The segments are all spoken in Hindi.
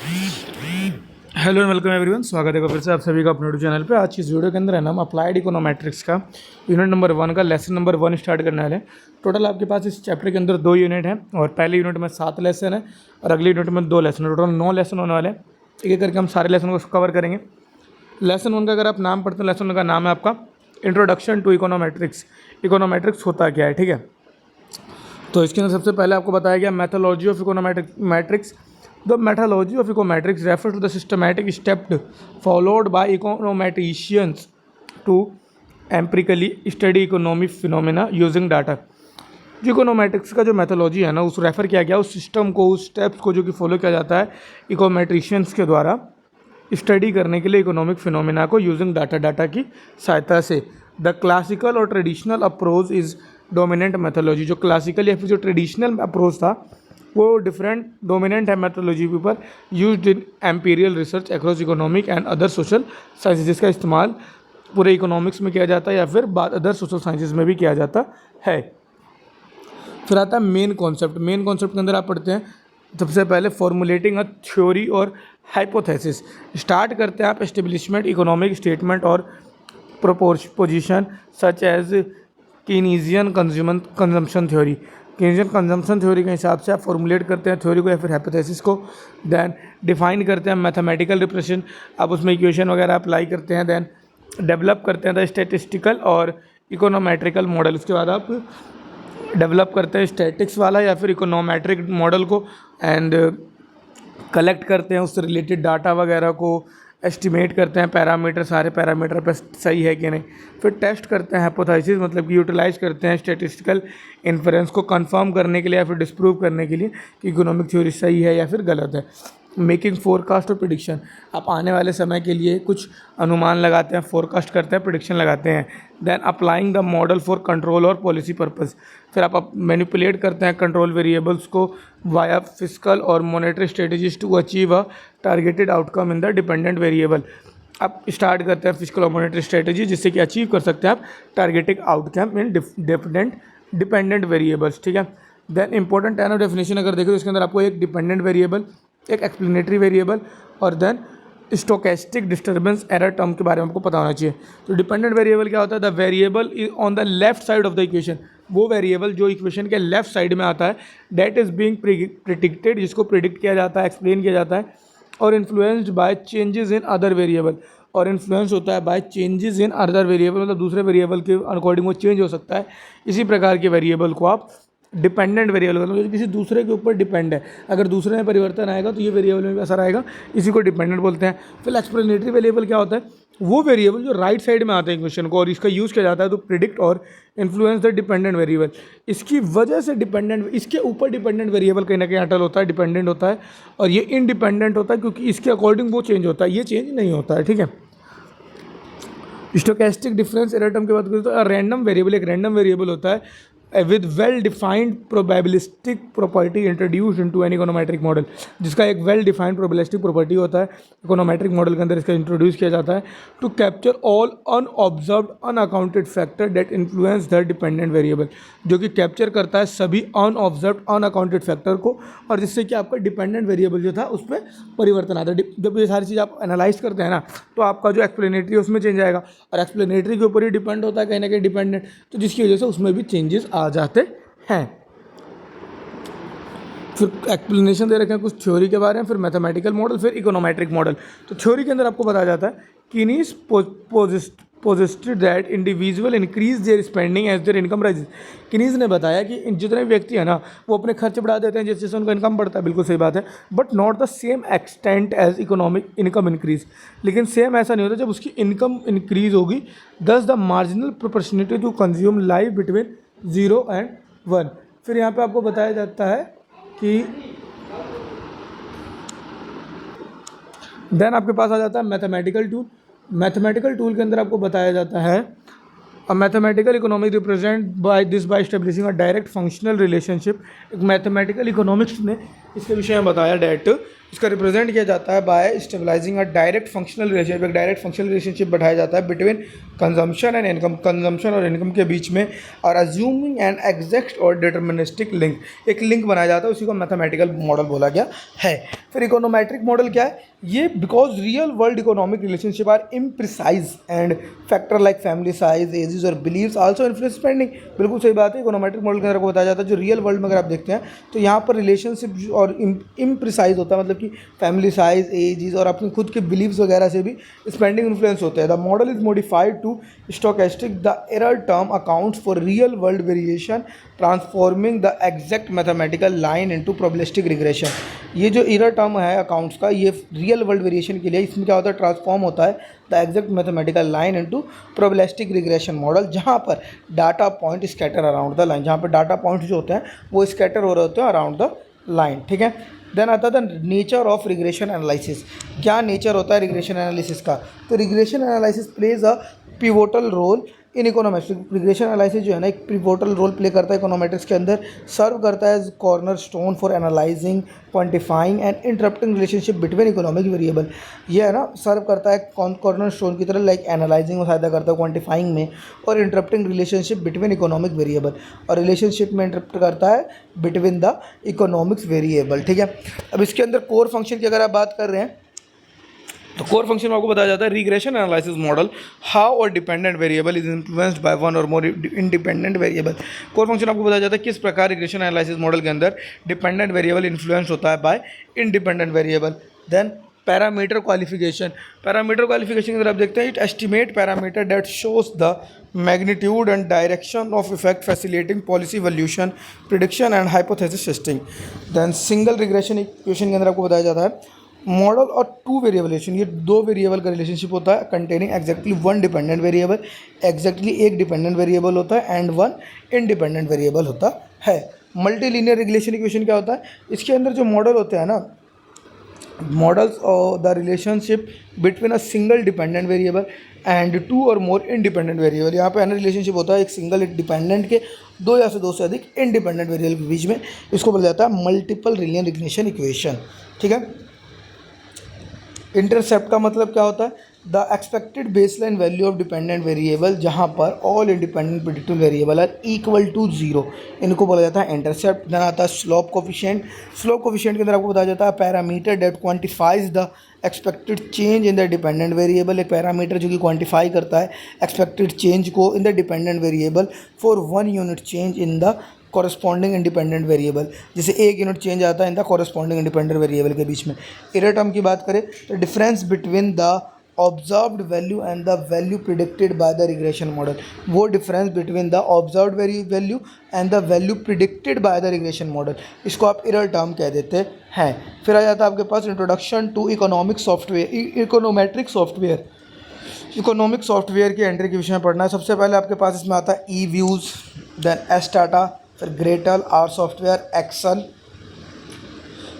हेलो एंड वेलकम एवरीवन, स्वागत है फिर से आप सभी का अपने यूट्यूब चैनल पे। आज की इस वीडियो के अंदर है ना हम अप्लाइड इकोनोमेट्रिक्स का यूनिट नंबर 1 का लेसन नंबर 1 स्टार्ट करने वाले हैं। टोटल आपके पास इस चैप्टर के अंदर 2 यूनिट हैं और पहले यूनिट में 7 लेसन है और अगले यूनिट में 2 लेसन, टोटल 9 लेसन होने वाले हैं। एक एक करके हम सारे लेसन को कवर करेंगे। लेसन 1 का अगर आप नाम पढ़ते हैं, लेसन 1 का नाम है आपका इंट्रोडक्शन टू इकोनोमेट्रिक्स। इकोनोमेट्रिक्स होता क्या है, ठीक है। तो इसके अंदर सबसे पहले आपको बताया गया methodology of econometrics. The methodology of econometrics refers to the systematic steps followed by econometricians to empirically study economic phenomena using data। जो इकोनोमेट्रिक्स का जो मैथोलॉजी है ना, उस रेफ़र किया गया उस सिस्टम को, उस स्टेप्स को जो कि फॉलो किया जाता है इकोनोमेट्रिशियंस के द्वारा स्टडी करने के लिए इकोनॉमिक फिनोमिना को यूजिंग डाटा की सहायता से। द क्लासिकल और traditional approach is dominant methodology. जो क्लासिकल या फिर जो ट्रेडिशनल अप्रोच था वो डिफरेंट डोमिनेंट है मैथोलॉजी के ऊपर, used in Amperian research across economic and other social sciences. जिसका इस्तेमाल पूरे इकोनॉमिक्स में किया जाता है या फिर बाद अदर सोशल साइंसेज में भी किया जाता है। फिर आता है मेन कॉन्सेप्ट। मेन कॉन्सेप्ट के अंदर आप पढ़ते हैं सबसे पहले फॉर्मुलेटिंग अ थ्योरी और हाइपोथेसिस। स्टार्ट करते हैं आप एस्टेब्लिशमेंट इकोनॉमिक स्टेटमेंट और proposition such as Keynesian consumption theory. Keynesian consumption theory के हिसाब से आप फॉर्मुलेट करते हैं थ्योरी को या फिर हाइपोथेसिस को। देन डिफाइन करते हैं मैथमेटिकल रिप्रेजेंटेशन, आप उसमें इक्वेशन वगैरह अप्लाई करते हैं। देन डेवलप करते हैं द स्टैटिस्टिकल और इकोनोमेट्रिकल मॉडल। उसके बाद आप डेवलप करते हैं स्टैटिक्स वाला या फिर इकोनोमेट्रिक मॉडल को एंड कलेक्ट करते हैं उससे रिलेटेड डाटा वगैरह को, एस्टिमेट करते हैं पैरामीटर, सारे पैरामीटर पर सही है कि नहीं। फिर टेस्ट करते हैं हाइपोथेसिस, मतलब कि यूटिलाइज करते हैं स्टैटिस्टिकल इन्फरेंस को कंफर्म करने के लिए या फिर डिस्प्रूव करने के लिए कि इकोनॉमिक थ्योरी सही है या फिर गलत है। मेकिंग फोरकास्ट और प्रिडिक्शन, आप आने वाले समय के लिए कुछ अनुमान लगाते हैं, फोरकास्ट करते हैं, प्रिडिक्शन लगाते हैं। Then applying the model for control और पॉलिसी पर्पस, फिर आप मैनिपुलेट करते हैं कंट्रोल वेरिएबल्स को वाया फिस्कल और monetary strategies to achieve a targeted outcome in the dependent variable. आप स्टार्ट करते हैं फिस्कल और मॉनेटरी स्ट्रेटजी जिससे कि अचीव कर सकते हैं आप टारगेटेड आउटकम इन डिपेंडेंट वेरिएबल्स, ठीक है। देन इंपॉर्टेंट 10 ऑफ डेफिनेशन अगर देखें तो इसके अंदर आपको एक डिपेंडेंट वेरिएबल, एक एक्सप्लेनेटरी वेरिएबल और then stochastic disturbance error term के बारे में आपको पता होना चाहिए। तो डिपेंडेंट वेरिएबल क्या होता है? The variable is on the left side of the equation, वो वेरिएबल जो इक्वेशन के लेफ्ट साइड में आता है, दैट इज बीइंग प्रिडिक्टेड, जिसको प्रिडिक्ट किया जाता है, एक्सप्लेन किया जाता है, और influenced by changes in other variable, और इन्फ्लुएंस होता है by changes in other variable, मतलब दूसरे वेरिएबल के अकॉर्डिंग वो चेंज हो सकता है। इसी प्रकार के वेरिएबल को आप डिपेंडेंट वेरिएबल, मतलब किसी दूसरे के ऊपर डिपेंड है, अगर दूसरे में परिवर्तन आएगा तो ये वेरिएबल में भी असर आएगा, इसी को डिपेंडेंट बोलते हैं। फिर एक्सप्लेनेटरी वेरिएबल क्या होता है? वो वेरिएबल जो राइट साइड में आते हैं इक्वेशन को और इसका यूज़ किया जाता है तो प्रिडिक्ट और इन्फ्लुएंस द डिपेंडेंट वेरिएबल। इसकी वजह से डिपेंडेंट, इसके ऊपर डिपेंडेंट वेरिएबल कहीं ना कहीं अटल होता है, डिपेंडेंट होता है, और ये इनडिपेंडेंट होता है क्योंकि इसके अकॉर्डिंग वो चेंज होता है, ये चेंज नहीं होता है, ठीक है। स्टोकेस्टिक डिफरेंस एरर टर्म की बात करें तो रैंडम वेरिएबल एक रैंडम वेरिएबल होता है with well defined probabilistic property introduced into an econometric model, जिसका एक वेल डिफाइंड प्रोबेबिलिस्टिक प्रॉपर्टी होता है इकोनोमेट्रिक मॉडल के अंदर, इसका इंट्रोड्यूस किया जाता है to capture all unobserved unaccounted factor that influence the dependent variable, जो कि कैप्चर करता है सभी अनऑब्जर्व्ड अनअकाउंटेड फैक्टर को, और जिससे कि आपका डिपेंडेंट वेरिएबल जो था उस पर परिवर्तन आता है। जब ये सारी चीज़ आप एनालाइज करते हैं ना, तो आपका जो एक्सप्लेनेटरी है उसमें चेंज आएगा, और एक्सप्लेनेटरी के ऊपर ही डिपेंड होता है कहीं ना कहीं डिपेंडेंट, तो जिसकी वजह से उसमें भी चेंजेस आ जाते हैं। फिर एक्सप्लेनेशन दे रखे हैं कुछ थ्योरी के बारे में, फिर मैथमेटिकल मॉडल, फिर इकोनोमेट्रिक मॉडल। तो थ्योरी के अंदर आपको बताया जाता है Keynes posited that individual increase their spending as their income rises. Keynes ने बताया कि जितने व्यक्ति है ना वो अपने खर्च बढ़ा देते हैं जैसे उनका इनकम बढ़ता है, बिल्कुल सही बात है, but not the same extent as economic income increase. लेकिन सेम ऐसा नहीं होता जब उसकी इनकम इंक्रीज होगी, thus the marginal propensity to consume lies between 0 and 1। फिर यहाँ पे आपको बताया जाता है कि देन आपके पास आ जाता है मैथमेटिकल टूल। मैथमेटिकल टूल के अंदर आपको बताया जाता है a mathematical economic represent by establishing a direct functional relationship. एक मैथमेटिकल इकोनॉमिक्स ने इसके विषय में बताया डैट इसका रिप्रेजेंट किया जाता है by stabilising a direct functional relationship, एक डायरेक्ट फंक्शनल रिलेशनशिप बैठाया जाता है between consumption and income, consumption और इनकम के बीच में, और अज्यूमिंग एन एग्जैक्ट और डिटर्मिनिस्टिक लिंक, एक लिंक बनाया जाता है, उसी को मैथमेटिकल मॉडल बोला गया है। फिर इकोनोमेट्रिक मॉडल क्या है, ये because real world economic relationship are imprecise and factor like family size, ages और बिलीव्स आल्सो इन्फ्लुएंस स्पेंडिंग। बिल्कुल सही बात है, इकोनोमेट्रिक मॉडल के अंदर आपको बताया जाता है जो रियल वर्ल्ड में अगर आप देखते हैं तो यहाँ पर रिलेशनशिप और इम्प्रिसाइज होता है, मतलब कि फैमिली साइज, एजेस और अपने खुद के बिलीव्स वगैरह से भी स्पेंडिंग इन्फ्लुएंस होता है। The model is modified to stochastic the error term accounts for real world variation transforming the exact mathematical line into probabilistic regression. ये जो एरर टर्म है अकाउंट्स का, ये रियल वर्ल्ड वेरिएशन के लिए इसमें क्या होता है, ट्रांसफॉर्म होता है the exact mathematical line into probabilistic regression model, जहाँ पर data point scatter around the line, जहाँ पर डाटा पॉइंट जो होते हैं वो स्कैटर हो रहे होते हैं अराउंड द लाइन। ठीक है, देन आता है the nature of regression analysis. क्या नेचर होता है रिग्रेशन एनालिसिस का, तो regression analysis plays a pivotal role in economics. Regression analysis जो है ना एक पिवोटल रोल प्ले करता है इकोनॉमेट्रिक्स के अंदर, सर्व करता है as corner stone for analysing, quantifying and interrupting relationship between economic variable. ये है ना सर्व करता है कॉर्नर स्टोन की तरह, लाइक एनालाइजिंग में फायदा करता है, क्वांटिफाइंग में, और interrupting relationship between economic variable, और रिलेशनशिप में इंटरप्ट करता है बिटवीन द इकोनॉमिक्स वेरिएबल। ठीक है, अब इसके अंदर कोर फंक्शन की अगर आप बात कर रहे हैं तो कोर फंक्शन में आपको बताया जाता है रिग्रेशन एनालिसिस मॉडल, हाउ और dependent variable is influenced by one or more independent variable. Core function आपको बताया जाता है किस प्रकार रिग्रेशन एनालिसिस मॉडल के अंदर डिपेंडेंट वेरिएबल इन्फ्लुएंस होता है by independent variable. Then parameter qualification, parameter qualification के अंदर आप देखते हैं it estimate parameter that shows the magnitude and direction of effect facilitating policy valuation, prediction and hypothesis testing. Then single regression equation के अंदर आपको बताया जाता है मॉडल और टू वेरिएबल रिलेशन, ये दो वेरिएबल का रिलेशनशिप होता है containing exactly one dependent variable, exactly एक डिपेंडेंट वेरिएबल होता है एंड वन इंडिपेंडेंट वेरिएबल होता है। मल्टी लीनियर रिग्रेशन इक्वेशन क्या होता है, इसके अंदर जो मॉडल होते हैं ना, मॉडल्स और the relationship between a single dependent variable and two और मोर इंडिपेंडेंट वेरिएबल। यहाँ पे है ना रिलेशनशिप होता है एक सिंगल एक डिपेंडेंट के दो या दो से अधिक इंडिपेंडेंट वेरिएबल के बीच में, इसको बोला जाता है मल्टीपल लीनियर रिग्रेशन इक्वेशन। ठीक है, इंटरसेप्ट का मतलब क्या होता है, the expected baseline value of dependent variable जहाँ पर all independent predicted variable are equal to zero, इनको बोला जाता है इंटरसेप्ट। देन आता है स्लोप कोफिशिएंट, स्लोप कोफिशिएंट के अंदर आपको बताया जाता है parameter that quantifies the expected change in the dependent variable, एक पैरामीटर जो कि क्वांटिफाई करता है एक्सपेक्टेड चेंज को in the dependent variable for one unit change in the corresponding independent variable, जैसे एक यूनिट चेंज आता है in the corresponding independent variable के बीच में। एरर टर्म की बात करें तो difference between the observed value and the value predicted by the regression model, वो difference between the observed value and the value predicted by the regression model, इसको आप एरर टर्म कह देते हैं। फिर आ जाता है आपके पास introduction to economic software, econometric software. Economic software की एंट्री के विषय में पढ़ना है। सबसे पहले आपके पास इसमें आता है ई व्यूज़, देन एस टाटा, फिर ग्रेटल, आर सॉफ्टवेयर, एक्सेल।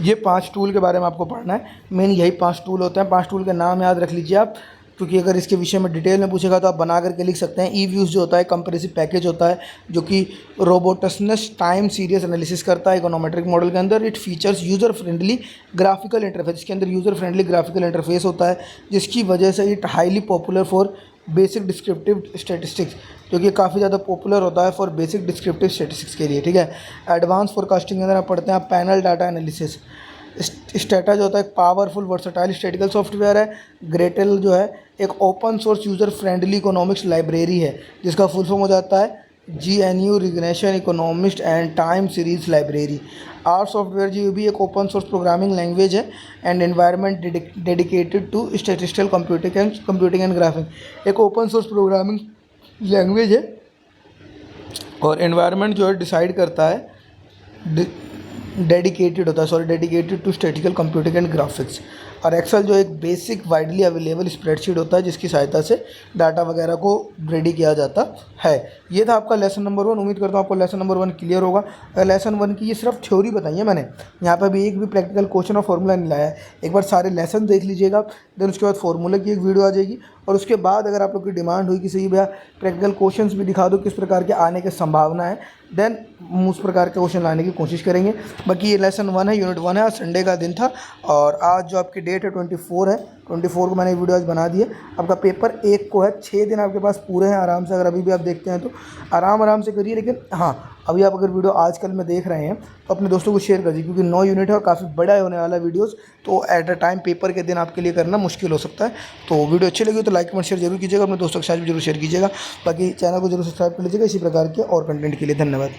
ये 5 टूल के बारे में आपको पढ़ना है। मेन यही 5 टूल होते हैं। 5 टूल के नाम याद रख लीजिए आप, क्योंकि अगर इसके विषय में डिटेल में पूछेगा तो आप बना करके लिख सकते हैं। ई व्यूज़ जो होता है कंप्रेसिव पैकेज होता है जो कि रोबोटसनेस टाइम सीरीज एनालिसिस करता है इकोनोमेट्रिक मॉडल के अंदर। It features user friendly graphical interface, इसके अंदर यूज़र फ्रेंडली ग्राफिकल इंटरफेस होता है जिसकी वजह से it highly popular for basic descriptive statistics, जो कि काफ़ी ज़्यादा पॉपुलर होता है फॉर बेसिक डिस्क्रिप्टिव स्टैटिस्टिक्स के लिए। ठीक है, एडवांस फोरकास्टिंग के अंदर आप पढ़ते हैं पैनल डाटा एनालिसिस। स्टेटा जो होता है एक पावरफुल वर्सटाइल स्टैटिकल सॉफ्टवेयर है। ग्रेटल जो है एक open source user friendly economics library है जिसका फुल फॉर्म हो जाता है GNU regression economist and time series library. R software जो भी एक ओपन सोर्स प्रोग्रामिंग लैंग्वेज है and environment dedicated to statistical computing and graphing, एक ओपन सोर्स प्रोग्रामिंग लैंग्वेज है और एनवायरनमेंट जो है डिसाइड करता है dedicated to statistical computing and graphics. और एक्सेल जो एक बेसिक वाइडली अवेलेबल स्प्रेडशीट होता है जिसकी सहायता से डाटा वगैरह को रेडी किया जाता है। ये था आपका लेसन नंबर 1। उम्मीद करता हूँ आपको लेसन नंबर 1 क्लियर होगा। लेसन 1 की ये सिर्फ थ्योरी बताई है मैंने, यहाँ पर भी एक भी प्रैक्टिकल क्वेश्चन और फॉर्मूला नहीं लाया है। एक बार सारे लेसन देख लीजिएगा, देन उसके बाद फॉर्मूला की एक वीडियो आ जाएगी, और उसके बाद अगर आप लोग की डिमांड हुई कि सही भैया प्रैक्टिकल क्वेश्चंस भी दिखा दो किस प्रकार के आने की संभावना है, देन उस प्रकार के क्वेश्चन लाने की कोशिश करेंगे। बाकी ये लेसन 1 है, यूनिट 1 है। आज संडे का दिन था और आज जो आपकी डेट है 24 है, 24 को मैंने वीडियो आज बना दी है। आपका पेपर 1 को है, 6 दिन आपके पास पूरे हैं आराम से। अगर अभी भी आप देखते हैं तो आराम से करिए। लेकिन हाँ, अभी आप अगर वीडियो आजकल में देख रहे हैं तो अपने दोस्तों को शेयर कर दीजिए, क्योंकि 9 यूनिट है और काफ़ी बड़ा होने वाला वीडियोस, तो एट अ टाइम पेपर के दिन आपके लिए करना मुश्किल हो सकता है। तो वीडियो अच्छी लगी तो लाइक कमेंट शेयर जरूर कीजिएगा, अपने दोस्तों के साथ भी जरूर शेयर कीजिएगा। बाकी चैनल को जरूर सब्सक्राइब कर लीजिएगा इसी प्रकार के और कंटेंट के लिए। धन्यवाद।